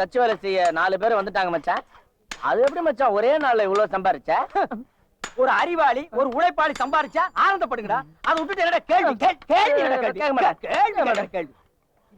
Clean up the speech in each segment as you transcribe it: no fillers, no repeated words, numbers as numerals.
தச்சு வேலை செய்ய 4 பேர் வந்துட்டாங்க மச்சான். அது எப்படி மச்சான் ஒரே நாள்ல இவ்வளவு சம்பாரிச்ச? ஒரு அறிவாளி ஒரு உழைப்பாளி சம்பாரிச்சா ஆனந்தப்படுங்கடா. அதை விட்டுட்டு என்னடா கேள்வி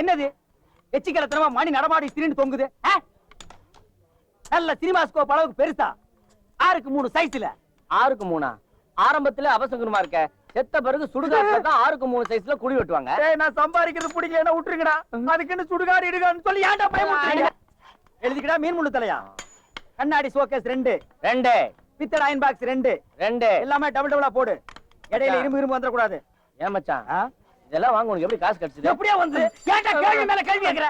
என்னது? எச்சிக்கலத்தனமா மணி நடமாடி திரின்னு தொங்குது. நல்ல சினிமாஸ்கோப் அளவுக்கு பெருசா 6க்கு 3 சைஸ்ல. 6க்கு 3 ஆரம்பத்துல அவசகுணமா இருக்க. செத்த பிறகு சுடுகாட்டுல தான் 6க்கு 3 சைஸ்ல குழி வெட்டுவாங்க. நான் சம்பாதிக்கிறது பிடிக்கலன்னா விட்டுருங்கடா. அதுக்குன்னு சுடுகாடு இடுகான்னு சொல்லி ஏன்டா பயமுறுத்துறீங்க? எழுதிக்கடா. மீன் முள்ளு தலையா, கண்ணாடி ஷோகேஸ் 2 பித்தளை அயன் பாக்ஸ் 2 எல்லாமே டபுள் டபுளா போடு. இடையில இரும்பு வந்துட கூடாது. ஏன் மச்சான் இதெல்லாம் வாங்க உனக்கு எப்படி காசு கிடைச்சது? எப்படியா வந்து ஏன்டா கேள்வி மேல கேள்வி கேக்குற?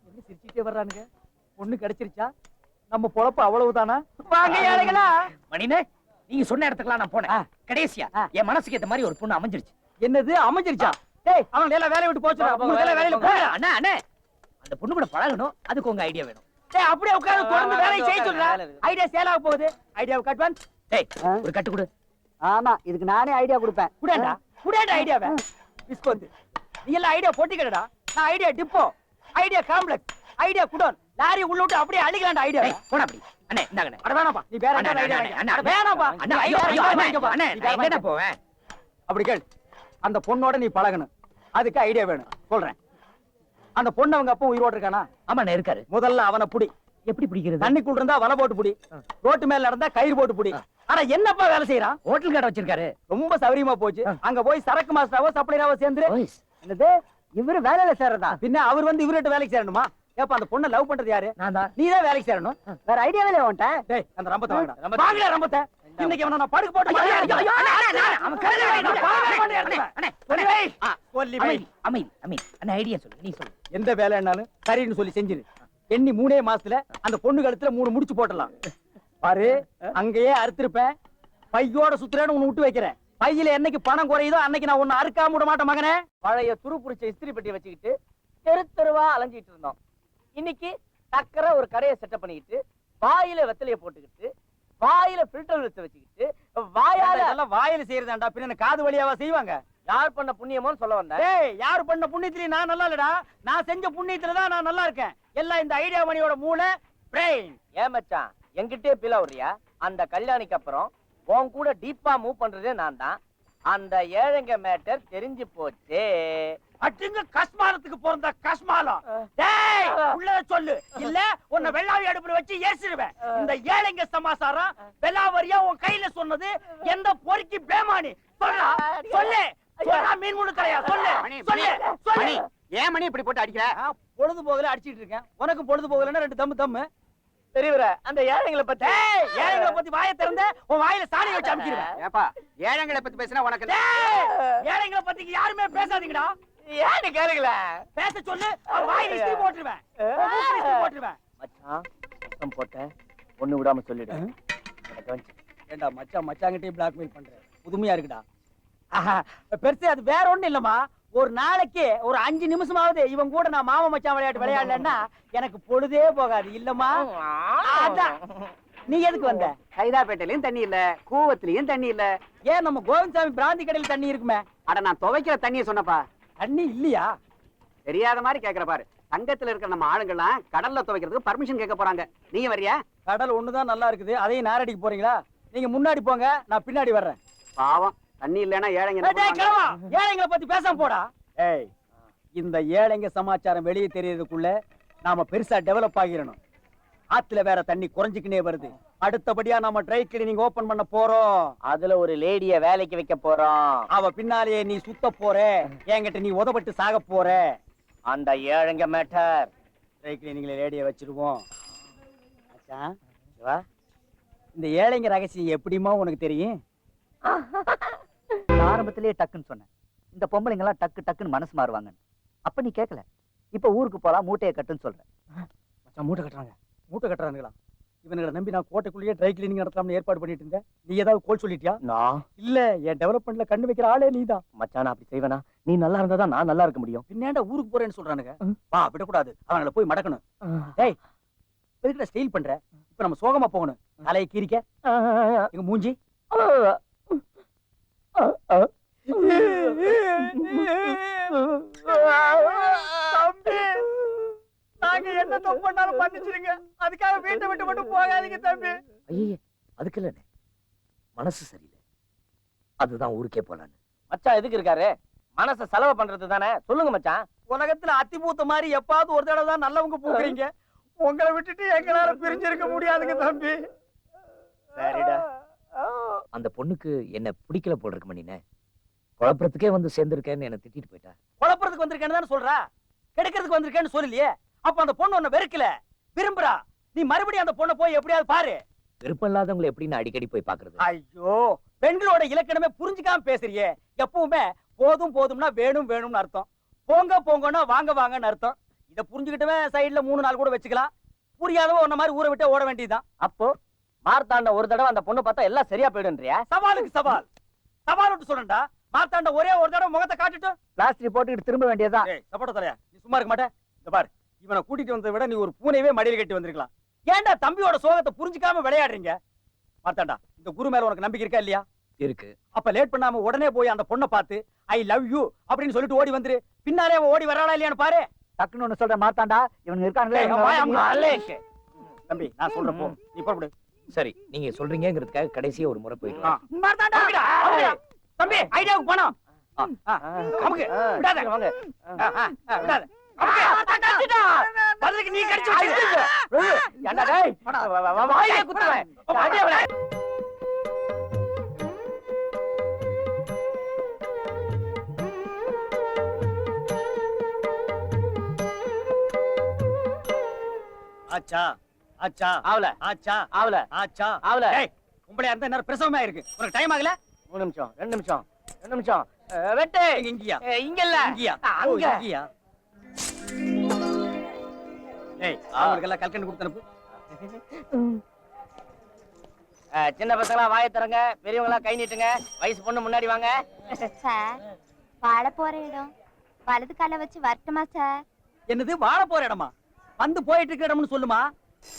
என்ன சிரிச்சிட்டே வர்றானுங்க? பொண்ணு கிடைச்சிருச்சா? நம்ம பொழப்பு அவ்வளவுதானா? வாங்க ஏழைகளா. மணினே, நீங்க சொன்ன இடத்துக்குலாம் நான் போனேன். கடைசியா என் மனசுக்கு ஏத்த மாதிரி ஒரு பொண்ணு அமைஞ்சிருச்சு. என்னது அமைஞ்சிருச்சா? டேய் அவன் எல்லாம் வேலைய விட்டு போச்சுடா. உங்க வேலையில போடா. அண்ணா அண்ணே, அந்த பொண்ணு கூட பழகணும். அதுக்கு உங்க ஐடியா வேணும். டேய் அப்படியே உட்கார்ந்து தொடர்ந்து வேலையை செய்ய சொல்றா. ஐடியா சேல் ஆக போகுது. ஐடியாவை கட்வான். டேய் ஒரு கட்டு கொடு. ஆமா இதுக்கு நானே ஐடியா கொடுப்பேன். குடேண்டா ஐடியாவை. டிஸ்கவுண்ட். நீ எல்லாம் ஐடியா போட்டிக்கடா. நான் idea depot, idea complex, idea godown, lorry உள்ள விட்டு அப்படியே அழிக்கலாம்டா ஐடியா. போடா அப்படி. அண்ணே இந்தாங்கண்ணே. அட வேணாப்பா. நீ வேற என்ன ஐடியா? அண்ணா வேணாப்பா. அண்ணா ஐயோ அண்ணே நான் எங்க போவேன்? அப்படி கேள். அந்த பொண்ணோட நீ பழகணும். அதுக்கு ஐடியா வேணும். சொல்றேன். அந்த பொண்ணு அவங்க அப்பா உயிரோடு இருக்கானா? ஆமாண்ணே இருக்காரு. முதல்ல அவனை புடி. எப்படி பிடிக்கிறது? தண்ணிக்குள்ள இருந்தா வலை போட்டு புடி. ரோட்டு மேல நடந்தா கயிறு போட்டு புடி. ஆனா என்னப்பா வேலை செய்யறான்? ஹோட்டல் கடை வச்சிருக்காரு. ரொம்ப சௌரியமா போச்சு. அங்க போய் சரக்கு மாஸ்டராவோ சப்ளையராவோ சேர்ந்து. என்னது இவரு வேலையில சேர்றதா? பின்ன அவர் வந்து இவர்கிட்ட வேலைக்கு சேரணுமா? ஏப்பா அந்த பொண்ணை லவ் பண்றது யாரு? நான் தான். நீ தான் வேலைக்கு சேரணும். வேற ஐடியாவே இல்ல உன்கிட்ட. டேய் அந்த ரம்பத்தை வாங்கடா. வாங்கடா ரம்பத்தை. இன்னைக்கு அவன நான் படுக்க போட்டு அவன் கல்ல அண்ணே ஐடியா சொல்லு. நீ சொல்லு. எந்த வேலைன்னாலும் சரின்னு சொல்லி செஞ்சிரு. எண்ணி 3 மாசத்துல அந்த பொண்ணு கழுத்துல 3 முடிச்சு போட்டலாம். பாரு அங்கேயே அறுத்திருப்பேன். பையோட சுத்துறேன்னு உன்னை விட்டு வைக்கிறேன். பையில என்னைக்கு பணம் குறையுதோ அன்னைக்கு நான் உன்னை அறுக்காம விட மாட்டேன் மகனே. பழைய துரு புடிச்ச இஸ்திரி பெட்டியை வச்சுக்கிட்டு தெருவா அலைஞ்சிட்டு இருந்தோம். இன்னைக்கு டக்கரை ஒரு கடையை செட்டப் பண்ணிக்கிட்டு வாயில வெத்தலையை போட்டுக்கிட்டு வாயில ஃபில்டர் வச்சுக்கிட்டு வாயில செய்யறதாண்டா. பின்ன காது வழியாவா செய்வாங்க? யார் பண்ண புண்ணியமோன்னு சொல்ல வந்தேன். ஏய் யார் பண்ண புண்ணியத்திலயும் நான் நல்லா இல்லடா. நான் செஞ்ச புண்ணியத்துல தான் நான் நல்லா இருக்கேன். எல்லாம் இந்த ஐடியா மணியோட மூளை பிரெயின். ஏன் மச்சான் என்கிட்டே பீலா வர்றியா? அந்த கல்யாணிக்கு அப்புறம் உன் கூட டீப்பா மூவ் பண்றதே நான் தான். அந்த ஏழைங்க மேட்டர் தெரிஞ்சு போச்சு. அட்டுங்க கஸ்மாலத்துக்கு போறதா கஸ்மாலம். டேய் உள்ள சொல்லு. இல்ல உன்னை வெள்ளாவி அடுப்புல வச்சு ஏசிடுவேன். இந்த ஏழைங்க சமாசாரம் வெள்ளாவரியா உன் கையில சொன்னது எந்த பொறுக்கி பேமானி? சொல்றா சொல்லு. சொல்றா மீன் முள்ளு தலையா சொல்லு. சொல்லு சொல்லு. ஏன் மணி இப்படி போட்டு அடிக்கிற? பொழுது போகல அடிச்சிட்டு இருக்கேன். உனக்கு பொழுது போகலன்னா 2 தம்மு தம்மு. தெரியவர அந்த ஏழைங்களை பத்தி ஏழைங்களை பத்தி வாயை திறந்து உன் வாயில சாணி வச்சு அமுக்கிடுவேன். ஏப்பா ஏழைங்களை பத்தி பேசினா உனக்கு ஏழைங்களை பத்தி யாருமே பேசாதீங்கடா. ஏன்னு கேளுங்களே. பேச சொல்லு. வாயில இஸ்திரி போட்டுருவேன். போட்டுருவேன். மச்சான் மொத்தம் போட்ட ஒண்ணு விடாம சொல்லிடு. ஏண்டா மச்சான் மச்சாங்கிட்டே பிளாக்மெயில் பண்ற? புதுமையா இருக்குடா. பெருசு அது வேற ஒண்ணு இல்லம்மா. ஒரு நாளைக்கு ஒரு 5 நிமிஷமாவது இவன் கூட நான் மாமா மச்சான் விளையாட்டு விளையாடலன்னா எனக்கு பொழுதே போகாது இல்லம்மா. அதான் நீ எதுக்கு வந்த? சைதாப்பேட்டையிலயும் தண்ணி இல்ல, கூவத்திலயும் தண்ணி இல்ல. ஏன் நம்ம கோவிந்தசாமி பிராந்தி கடையில் தண்ணி இருக்குமே? அட நான் துவைக்கிற தண்ணியை சொன்னப்பா. தண்ணி இல்லையா? தெரியாத மாதிரி கேக்குற பாரு. சங்கத்துல இருக்கிற நம்ம ஆளுங்கெல்லாம் கடல்ல துவைக்கிறதுக்கு பர்மிஷன் கேட்க போறாங்க. நீங்க வரியா? கடல் ஒண்ணுதான் நல்லா இருக்குது. அதையும் நாரடிக்க போறீங்களா? நீங்க முன்னாடி போங்க, நான் பின்னாடி வர்றேன். பாவம் தண்ணி இல்லன்னா ஏழைங்க. ஏழைங்களை பத்தி பேசாம போடா. ஏய் இந்த ஏழைங்க சமாச்சாரம் வெளியே தெரியறதுக்குள்ள நாம பெருசா டெவலப் ஆகிரணும். ஆத்துல வேற தண்ணி குறைஞ்சுக்கினே வருது. அடுத்தபடியா நாம ட்ரை கிளீனிங் ஓபன் பண்ண போறோம். அதுல ஒரு லேடிய வேலைக்கு வைக்க போறோம். அவ பின்னாலேயே நீ சுத்த போற. என்கிட்ட நீ உதப்பட்டு சாக போற. அந்த ஏழைங்க மேட்டர் ட்ரை கிளீனிங்ல லேடிய வச்சிருவோம். இந்த ஏழைங்க ரகசியம் எப்படிமா உனக்கு தெரியும்? ஆரம்பத்திலேயே டக்குன்னு சொன்னேன். இந்த பொம்பளைங்க எல்லாம் டக்கு டக்குன்னு மனசு மாறுவாங்க. அப்ப நீ கேட்கல. இப்ப ஊருக்கு போலாம் மூட்டையை கட்டுன்னு சொல்றேன். மச்சான் மூட்டை கட்டுறாங்க. மூட்டை கட்டுறானுங்களா? இவனுங்களை நம்பி நான் கோட்டைக்குள்ளேயே ட்ரை கிளீனிங் நடத்தலாம்னு ஏற்பாடு பண்ணிட்டு இருந்தேன். நீ ஏதாவது கோல் சொல்லிட்டியா? நான் இல்ல. என் டெவலப்மெண்ட்ல கண்ணு வைக்கிற ஆளே நீதான். மச்சான் அப்படி செய்வேனா? நீ நல்லா இருந்தாதான் நான் நல்லா இருக்க முடியும். பின்னாண்ட ஊருக்கு போறேன்னு சொல்றானுங்க. வா விடக்கூடாது. அவங்கள போய் மடக்கணும். டேய் எதுக்குடா ஸ்டைல் பண்ற? இப்ப நம்ம சோகமா போகணும். தலையை கீரிக்க எங்க மூஞ்சி தம்பி, நாங்க என்ன தப்பு பண்ணாலும் மன்னிச்சிருங்க. அதுக்காக வீட்டை விட்டு மட்டும் போகாதீங்க தம்பி. ஐயே அதுக்கு இல்லண்ணே, மனசு சரியில்லை, அதுதான் ஊருக்கே போலான்னு. மச்சான் எதுக்கு இருக்காரு? மனச செலவு பண்றது தானே. சொல்லுங்க மச்சான். உலகத்துல அத்தி பூத்த மாதிரி எப்பாவது ஒரு தடவை தான் நல்லவங்க பூக்குறீங்க. உங்களை விட்டுட்டு எங்களால பிரிஞ்சிருக்க முடியாதுங்க தம்பி. சரிடா. அந்த பொண்ணுக்கு என்ன பிடிக்கல போல் இருக்கு மணினே, குழப்பறதுக்கே வந்து சேர்ந்திருக்கேன்னு என்ன திட்டிட்டு போயிட்டா. குழப்பறதுக்கு வந்திருக்கேன்னு தானே சொல்றா, கெடுக்கிறதுக்கு வந்திருக்கேன்னு சொல்லலையே. அப்ப அந்த பொண்ணு உன்னை வெறுக்கல, விரும்புறா. நீ மறுபடியும் அந்த பொண்ணை போய் எப்படியாவது பாரு. விருப்பம் இல்லாதவங்களை எப்படி நான் அடிக்கடி போய் பாக்குறது? ஐயோ, பெண்களோட இலக்கணமே புரிஞ்சுக்காம பேசுறியே. எப்பவுமே போதும் போதும்னா வேணும் வேணும்னு அர்த்தம், போங்க போங்கன்னா வாங்க வாங்கன்னு அர்த்தம். இத புரிஞ்சுக்கிட்டவே சைடுல 3 நாள் கூட வச்சுக்கலாம். புரியாதவ உன்ன மாதிரி ஊரை விட்டு ஓட வேண்டியதுதான். அப்போ மார்த்தாண்ட ஒரு தடவை அந்த பொண்ணு பார்த்தா எல்லாம் சரியா போயிடுன்றியா? சவாலுக்கு சவால், சவால் விட்டு சொல்றேன்டா. மார்த்தாண்ட ஒரே ஒரு தடவை முகத்தை காட்டிட்டு பிளாஸ்டிக் போட்டுக்கிட்டு திரும்ப வேண்டியதுதான். சப்போட்ட தலையா, நீ சும்மா இருக்க மாட்டே. இந்த பாரு, இவனை கூட்டிட்டு வந்ததை விட நீ ஒரு பூனையவே மடியில் கட்டி வந்திருக்கலாம். ஏன்டா தம்பியோட சோகத்தை புரிஞ்சுக்காம விளையாடுறீங்க? மார்த்தாண்டா, இந்த குரு மேல உனக்கு நம்பிக்கை இருக்கா இல்லையா? இருக்கு. அப்ப லேட் பண்ணாம உடனே போய் அந்த பொண்ணை பார்த்து ஐ லவ் யூ அப்படின்னு சொல்லிட்டு ஓடி வந்துரு. பின்னாலே அவன் ஓடி வராளா இல்லையான்னு பாரு. டக்குன்னு ஒண்ணு சொல்ற மாத்தாண்டா, இவனுங்க இருக்காங்களே. தம்பி, நான் சொல்றப்போ நீ புறப்படு. சரி, நீங்க சொல்றீங்கிறதுக்காக கடைசியா ஒரு முறை போயிட்டு வரேன். தம்பி, ஐடியாவுக்கு போனோம். நமக்கு விடாத, வாங்க. விடாத. பதிலுக்கு நீ கடிச்சு ஏண்டா டேய், வாயிலே குத்துவேன். அடி அவளை. ஆச்சா ஆச்சா ஆவல ஆச்சா ஆவல ஆச்சா ஆவல. டேய், உம்பளையா இருந்தா என்ன பிரசவமா இருக்கு. உனக்கு டைம் ஆகல? 3 நிமிஷம், 2 நிமிஷம், 2 நிமிஷம். வெட்டு. இங்கயா இங்க இல்ல, இங்கயா அங்க. இங்கயா. டேய், அவங்களுக்கு எல்லாம் கல்கண்டு கொடுத்து அனுப்பு. சின்ன பசங்களா வாயை திறங்க, பெரியவங்களா கை நீட்டுங்க. வயசு பொண்ணு முன்னாடி வாங்க. சார், வாழ போற இடம் வலது கால வச்சு வரட்டுமா சார்? என்னது வாழ போற இடமா? வந்து போயிட்டு இருக்க இடம்னு சொல்லுமா.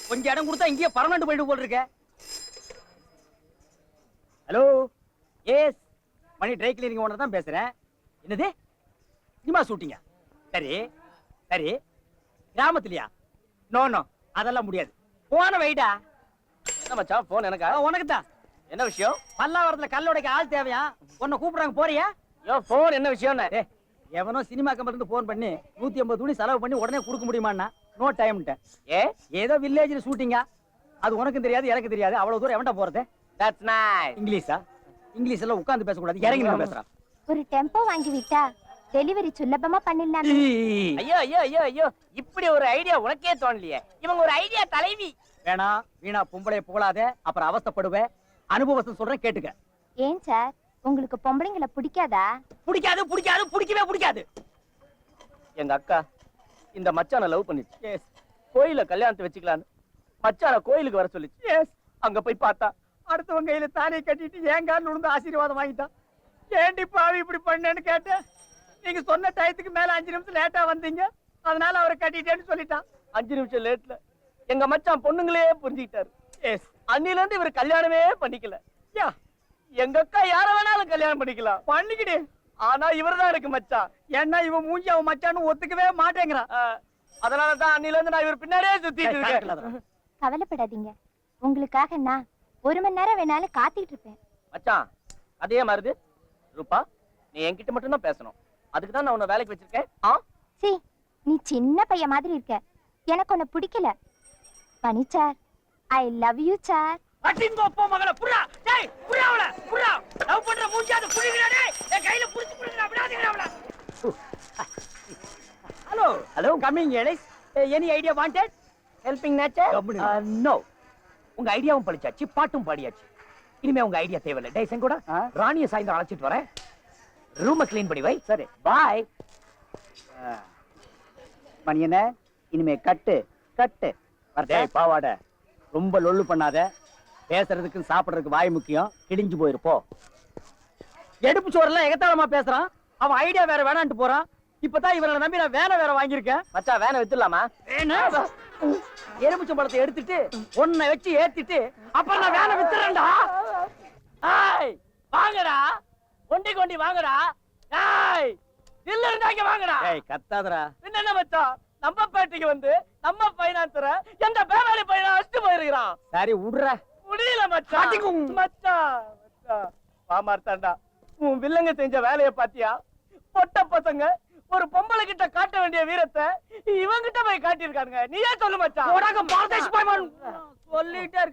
கொஞ்சம் இடம் கொடுத்தா இங்கேயே பர்மனன்ட் போயிட்டு போல் இருக்க. ஹலோ, எஸ், மணி ட்ரை கிளீனிங் ஓனர் தான் பேசுறேன். என்னது சினிமா ஷூட்டிங்கா? சரி சரி, கிராமத்துலயா? நோ நோ, அதெல்லாம் முடியாது. போன வைடா. என்ன மச்சான், போன் எனக்கா? உனக்கு தான். என்ன விஷயம்? பல்லாவரத்துல கல்லோடைக்கு ஆள் தேவையா? உன்னை கூப்பிடுறாங்க, போறியா? யோ, போன் என்ன விஷயம்? எவனோ சினிமா கம்பெனில இருந்து போன் பண்ணி 150 துணி செலவு பண்ணி உடனே கொடுக்க முடியுமான்னா நோ டைம்ட்டேன். ஏதோ வில்லேஜ்ல ஷூட்டிங்கா, அது உனக்கும் தெரியாது எனக்கு தெரியாது. அவ்வளவு தூரம் எவன்டா போறது? That's nice. இங்கிலீஷா? இங்கிலீஷ் எல்லாம் உட்கார்ந்து பேசக்கூடாது, இறங்கி நான் பேசுறேன். ஒரு டெம்போ வாங்கி விட்டா டெலிவரி சுலபமா பண்ணிடலாமே. ஐயோ ஐயோ ஐயோ ஐயோ, இப்படி ஒரு ஐடியா உனக்கே தோணலையே. இவங்க ஒரு ஐடியா தலைவி. வேணா வீணா பொம்பளை புகழாத, அப்புறம் அவஸ்தைப்படுவேன். அனுபவத்தை சொல்றேன், கேட்டுக்க. ஏன் சார், உங்களுக்கு பொம்பளைங்களை பிடிக்காதா? பிடிக்காது பிடிக்காது பிடிக்கவே பிடிக்காது. எங்க அக்கா இந்த மச்சான லவ் பண்ணிச்சு. கோயில கல்யாணத்தை வச்சுக்கலான்னு மச்சான கோயிலுக்கு வர சொல்லிச்சு. அங்க போய் பார்த்தா அடுத்தவங்க கையில தானே கட்டிட்டு ஏங்கான்னு விழுந்து ஆசீர்வாதம் வாங்கிட்டான். ஏண்டி பாவி இப்படி பண்ணேன்னு கேட்டேன். நீங்க சொன்ன டயத்துக்கு மேல 5 நிமிஷம் லேட்டா வந்தீங்க, அதனால அவரை கட்டிட்டேன்னு சொல்லிட்டான். 5 நிமிஷம் லேட்ல எங்க மச்சான் பொண்ணுங்களே புரிஞ்சுக்கிட்டாரு. அன்னில இருந்து இவர் கல்யாணமே பண்ணிக்கல. எங்க அக்கா யார வேணாலும் கல்யாணம் பண்ணிக்கலாம், பண்ணிக்கிடு. ஆனா இவர்தான் இருக்கு மச்சான். ஏன்னா இவன் மூஞ்சி அவன் மச்சான்னு ஒத்துக்கவே மாட்டேங்கிறான். அதனாலதான் அன்னில இருந்து நான் இவர் பின்னாடியே சுத்திட்டு இருக்கேன். கவலைப்படாதீங்க, உங்களுக்காக நான் 1 மணி நேரம் வேணாலும் காத்துட்டு இருப்பேன். மச்சான், அதே மாதிரி ரூபா, நீ என்கிட்ட மட்டும் தான் பேசணும். அதுக்கு தான் நான் உன்னை வேலைக்கு வச்சிருக்கேன். சி, நீ சின்ன பையன் மாதிரி இருக்க, எனக்கு உன்னை பிடிக்கல. Pani sir, I love you sir. அடிங்கோப்போ மகள புறா. டேய், புறா அவள, புறா. லவ் பண்ற மூஞ்சாத புடிங்கடா டேய். என் கையில புடிச்சு புடிங்கடா, விடாதீங்கடா அவள. Hello hello, coming Elise. Any idea wanted? Helping nature? No, உங்க ஐடியாவும் பழிச்சாச்சு, பாட்டும் பாடியாச்சு. இனிமே உங்க ஐடியா தேவையில்லை. டேய் செங்கோடா, ராணிய சாயந்தரம் அழைச்சிட்டு வரேன். ரூமை கிளீன் பண்ணி வை. சரி, பாய். மணியனே, இனிமே கட்டு கட்டு. டேய் பாவாட, ரொம்ப லொள்ளு பண்ணாத. பேசுறதுக்கு சாப்பிடுறதுக்கு வாய் முக்கியம். கிழிஞ்சு போயிருப்போ. எடுப்பு சோறெல்லாம் எகத்தாளமா பேசுறான். அவன் ஐடியா வேற வேணான்ட்டு போறான். இப்பதான் இவரை நம்பி நான் வேலை வேற வாங்கியிருக்கேன். மச்சான், வேனை வித்துடலாமா? எலுமிச்சம் பழத்தை எடுத்துட்டு ஒன்ன வச்சு ஏத்திட்டு அப்புறம் நான் வேலை வித்துறேன்டா. வாங்கடா. கொண்டி கொண்டி வாங்கடா. டேய் இல்ல இருந்தாங்க வாங்கடா. கத்தாதடா. பின்ன என்ன மச்சான், நம்ம பேட்டைக்கு வந்து நம்ம பைனான்சர எந்த பேவாலி பையனா அடிச்சு போயிருக்கிறான். சரி விடுற. முடியல மச்சான். மச்சான் மச்சான் பாமார்த்தாண்டா, உன் வில்லங்க செஞ்ச வேலைய பாத்தியா? பொட்ட பசங்க ஒரு பொம்பளை கிட்ட காட்ட வேண்டிய வீரத்தை இவங்கிட்ட போய் காட்டியிருக்கானுங்க. நீயே சொல்லு மச்சான். பாரதேஷ் பாய்மான் சொல்லிட்டே இருக்க